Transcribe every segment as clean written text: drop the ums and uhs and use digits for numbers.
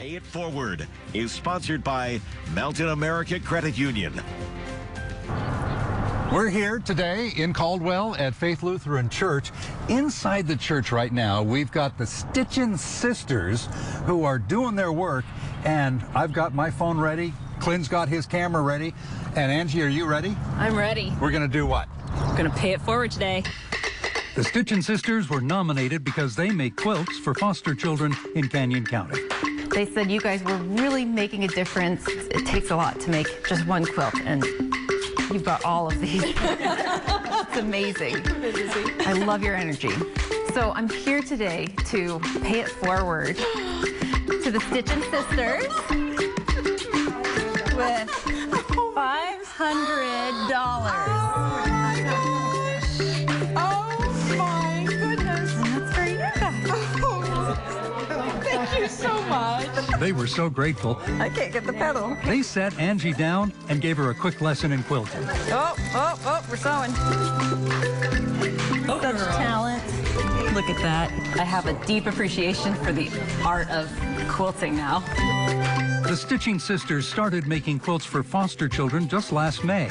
Pay It Forward is sponsored by Mountain America Credit Union. We're here today in Caldwell at Faith Lutheran Church. Inside the church right now, we've got the Stitchin' Sisters who are doing their work, and I've got my phone ready. Clint's got his camera ready. And Angie, are you ready? I'm ready. We're going to do what? We're going to pay it forward today. The Stitchin' Sisters were nominated because they make quilts for foster children in Canyon County. They said you guys were really making a difference. It takes a lot to make just one quilt, and you've got all of these. It's amazing. I love your energy. So I'm here today to pay it forward to the Stitchin' Sisters with $500. Thank you so much. They were so grateful. I can't get the pedal. They sat Angie down and gave her a quick lesson in quilting. Oh, we're sewing. Such talent. Look at that. I have a deep appreciation for the art of quilting now. The Stitchin' Sisters started making quilts for foster children just last May.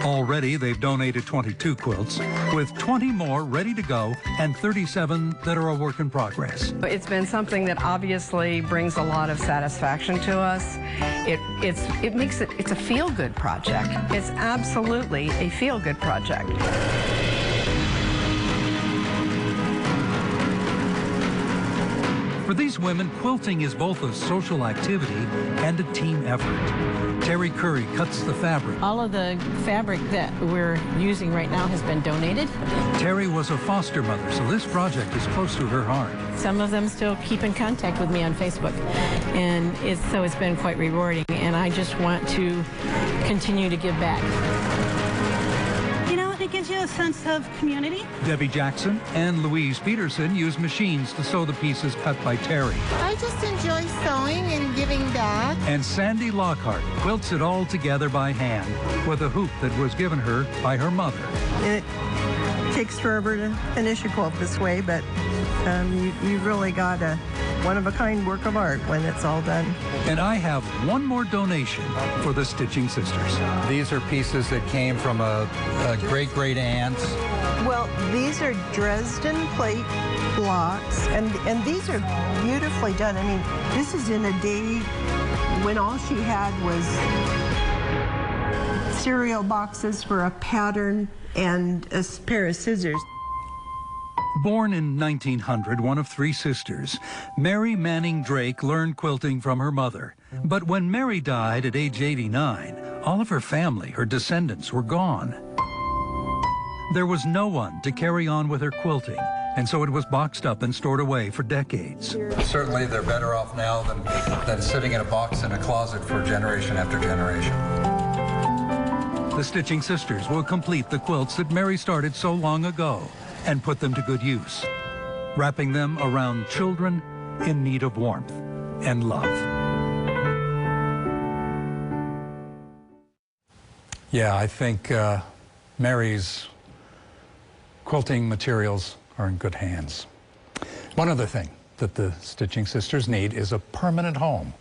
Already, they've donated 22 quilts, with 20 more ready to go and 37 that are a work in progress. It's been something that obviously brings a lot of satisfaction to us. It's a feel-good project. It's absolutely a feel-good project. For these women, quilting is both a social activity and a team effort. Terry Curry cuts the fabric. All of the fabric that we're using right now has been donated. Terry was a foster mother, so this project is close to her heart. Some of them still keep in contact with me on Facebook, and so it's been quite rewarding, and I just want to continue to give back. It gives you a sense of community. Debbie Jackson and Louise Peterson use machines to sew the pieces cut by Terry. I just enjoy sewing and giving back. And Sandy Lockhart quilts it all together by hand with a hoop that was given her by her mother. It takes forever to finish a quilt this way, but you really got a one-of-a-kind work of art when it's all done. And I have one more donation for the Stitchin' Sisters. These are pieces that came from a great-great-aunt. Well, these are Dresden plate blocks, and these are beautifully done. I mean, this is in a day when all she had was cereal boxes for a pattern and a pair of scissors. Born in 1900, one of three sisters, Mary Manning Drake learned quilting from her mother. But when Mary died at age 89, all of her family, her descendants, were gone. There was no one to carry on with her quilting, and so it was boxed up and stored away for decades. Certainly they're better off now than sitting in a box in a closet for generation after generation. The Stitchin' Sisters will complete the quilts that Mary started so long ago and put them to good use, wrapping them around children in need of warmth and love. Yeah, I think Mary's quilting materials are in good hands. One other thing that the Stitchin' Sisters need is a permanent home.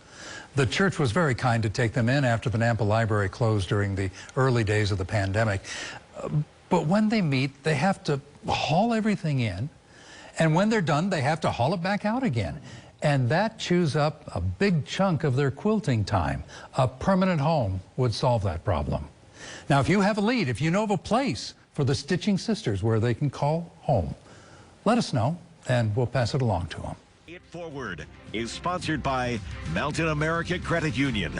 The church was very kind to take them in after the Nampa Library closed during the early days of the pandemic. But when they meet, they have to haul everything in, and when they're done, they have to haul it back out again. And that chews up a big chunk of their quilting time. A permanent home would solve that problem. Now, if you have a lead, if you know of a place for the Stitchin' Sisters where they can call home, let us know, and we'll pass it along to them. Pay It Forward is sponsored by Mountain America Credit Union.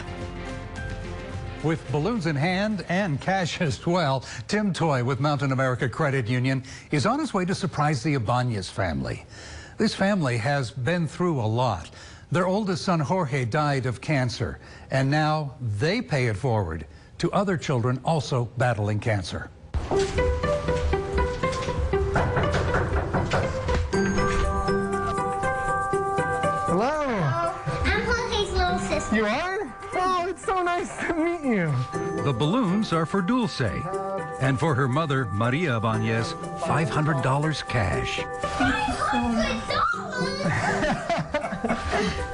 With balloons in hand and cash as well, Tim Toy with Mountain America Credit Union is on his way to surprise the Ibanez family. This family has been through a lot. Their oldest son, Jorge, died of cancer, and now they pay it forward to other children also battling cancer. Hello. I'm Jorge's little sister. You are? Oh, it's so nice to meet you. The balloons are for Dulce, and for her mother, Maria Ibanez, $500 cash. Thank you so much.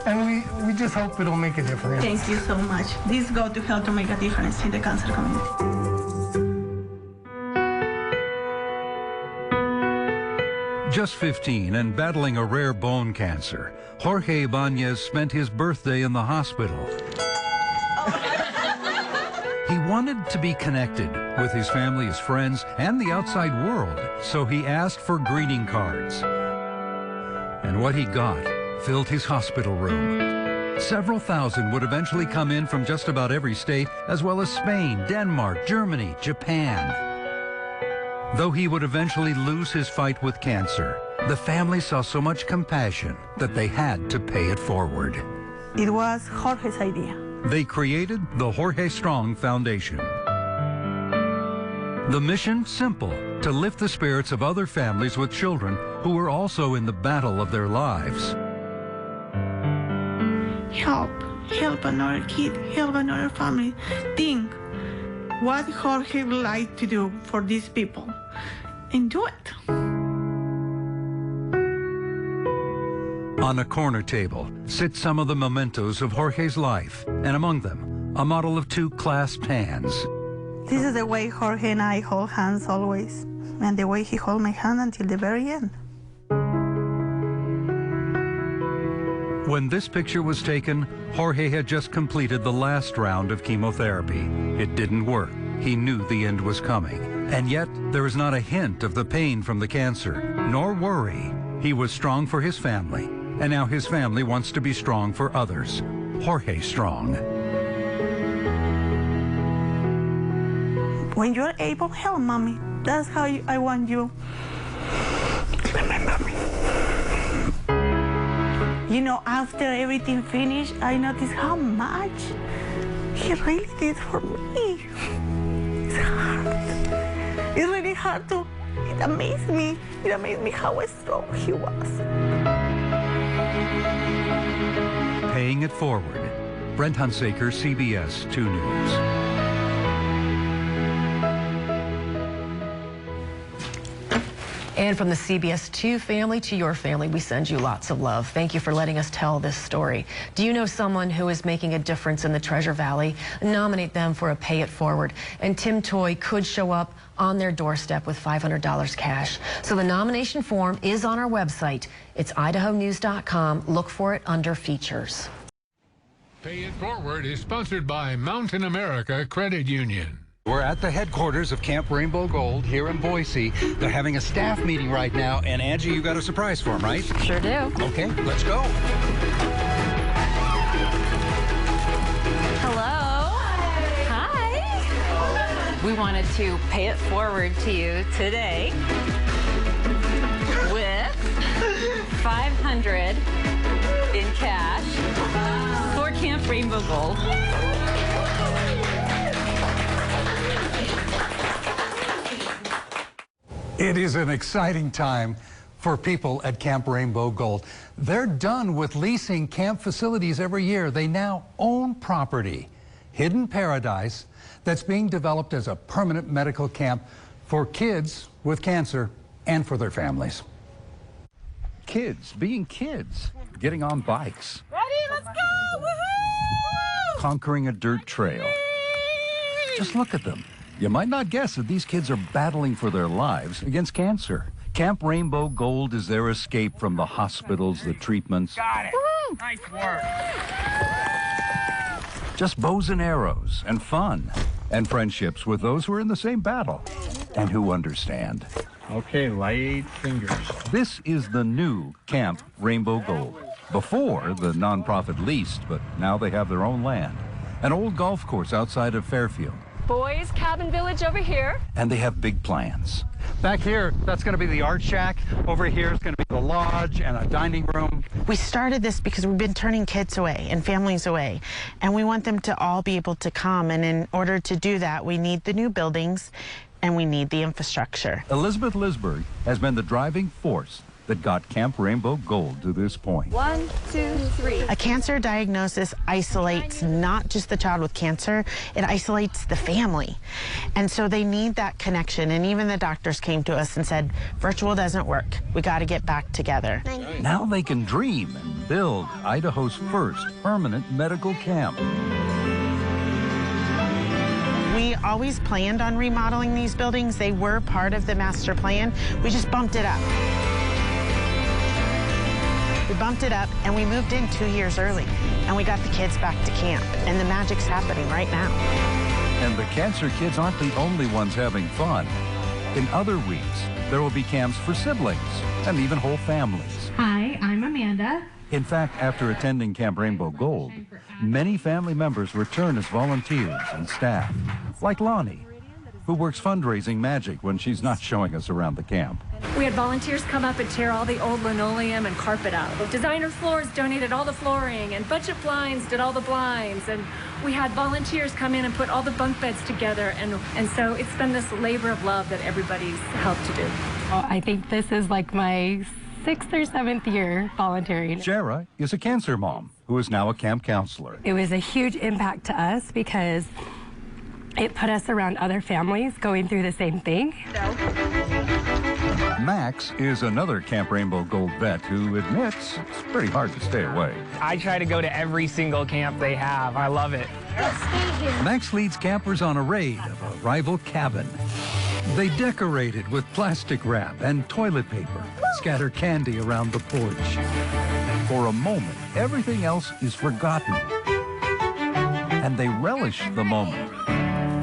And we just hope it'll make a difference. Thank you so much. This go to help to make a difference in the cancer community. Just 15 and battling a rare bone cancer, Jorge Ibanez spent his birthday in the hospital. He wanted to be connected with his family, his friends, and the outside world, so he asked for greeting cards. And what he got filled his hospital room. Several thousand would eventually come in from just about every state, as well as Spain, Denmark, Germany, Japan. Though he would eventually lose his fight with cancer, the family saw so much compassion that they had to pay it forward. It was Jorge's idea. They created the Jorge Strong Foundation. The mission, simple, to lift the spirits of other families with children who were also in the battle of their lives. Help another kid, help another family. Think what Jorge would like to do for these people and do it. On a corner table sit some of the mementos of Jorge's life, and among them, a model of two clasped hands. This is the way Jorge and I hold hands always, and the way he held my hand until the very end. When this picture was taken, Jorge had just completed the last round of chemotherapy. It didn't work. He knew the end was coming. And yet, there is not a hint of the pain from the cancer, nor worry. He was strong for his family, and now his family wants to be strong for others. Jorge Strong. When you're able, help mommy. That's how I want you. Remember me. You know, after everything finished, I noticed how much he really did for me. It's hard. It's really hard to, it amazed me. It amazed me how strong he was. Paying it forward. Brent Hunsaker, CBS 2 News. And from the CBS 2 family to your family, we send you lots of love. Thank you for letting us tell this story. Do you know someone who is making a difference in the Treasure Valley? Nominate them for a Pay It Forward. And Tim Toy could show up on their doorstep with $500 cash. So the nomination form is on our website. It's idahonews.com. Look for it under features. Pay It Forward is sponsored by Mountain America Credit Union. We're at the headquarters of Camp Rainbow Gold here in Boise. They're having a staff meeting right now, and Angie, you got a surprise for them, right? Sure do. Okay, let's go. Hello. Hi. We wanted to pay it forward to you today with $500 in cash for Camp Rainbow Gold. It is an exciting time for people at Camp Rainbow Gold. They're done with leasing camp facilities every year. They now own property, Hidden Paradise, that's being developed as a permanent medical camp for kids with cancer and for their families. Kids, being kids, getting on bikes. Ready? Let's go! Woohoo! Conquering a dirt trail. Just look at them. You might not guess that these kids are battling for their lives against cancer. Camp Rainbow Gold is their escape from the hospitals, the treatments. Got it. Woo! Nice work. Just bows and arrows and fun and friendships with those who are in the same battle and who understand. Okay, light fingers. This is the new Camp Rainbow Gold. Before, the nonprofit leased, but now they have their own land. An old golf course outside of Fairfield. Boys Cabin Village over here. And they have big plans. Back here, that's going to be the art shack. Over here is going to be the lodge and a dining room. We started this because we've been turning kids away and families away, and we want them to all be able to come. And in order to do that, we need the new buildings and we need the infrastructure. Elizabeth Lisberg has been the driving force that got Camp Rainbow Gold to this point. 1, 2, 3. A cancer diagnosis isolates not just the child with cancer, it isolates the family. And so they need that connection. And even the doctors came to us and said, virtual doesn't work. We got to get back together. Now they can dream and build Idaho's first permanent medical camp. We always planned on remodeling these buildings. They were part of the master plan. We just bumped it up. We bumped it up and we moved in 2 years early. And we got the kids back to camp. And the magic's happening right now. And the cancer kids aren't the only ones having fun. In other weeks, there will be camps for siblings and even whole families. Hi, I'm Amanda. In fact, after attending Camp Rainbow Gold, many family members return as volunteers and staff, like Lonnie, who works fundraising magic when she's not showing us around the camp. We had volunteers come up and tear all the old linoleum and carpet out. Designer Floors donated all the flooring, and Budget Blinds did all the blinds, and we had volunteers come in and put all the bunk beds together, and so it's been this labor of love that everybody's helped to do. Well, I think this is like my 6th or 7th year volunteering. Shara is a cancer mom who is now a camp counselor. It was a huge impact to us because it put us around other families going through the same thing. Max is another Camp Rainbow Gold vet who admits it's pretty hard to stay away. I try to go to every single camp they have. I love it. Max leads campers on a raid of a rival cabin. They decorate it with plastic wrap and toilet paper, scatter candy around the porch. For a moment, everything else is forgotten. And they relish the moment.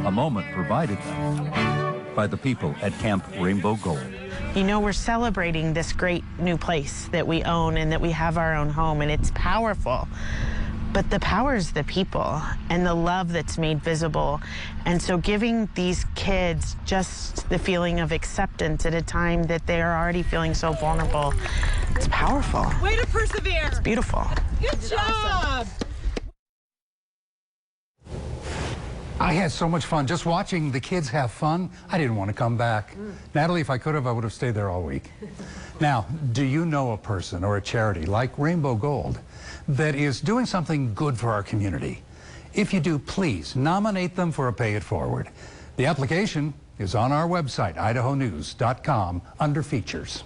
A moment provided them by the people at Camp Rainbow Gold. You know, we're celebrating this great new place that we own and that we have our own home, and it's powerful. But the power is the people and the love that's made visible. And so giving these kids just the feeling of acceptance at a time that they are already feeling so vulnerable, it's powerful. Way to persevere. It's beautiful. Good job. I had so much fun just watching the kids have fun. I didn't want to come back. Natalie, if I could have, I would have stayed there all week. Now, do you know a person or a charity like Rainbow Gold that is doing something good for our community? If you do, please nominate them for a Pay It Forward. The application is on our website, idahonews.com, under Features.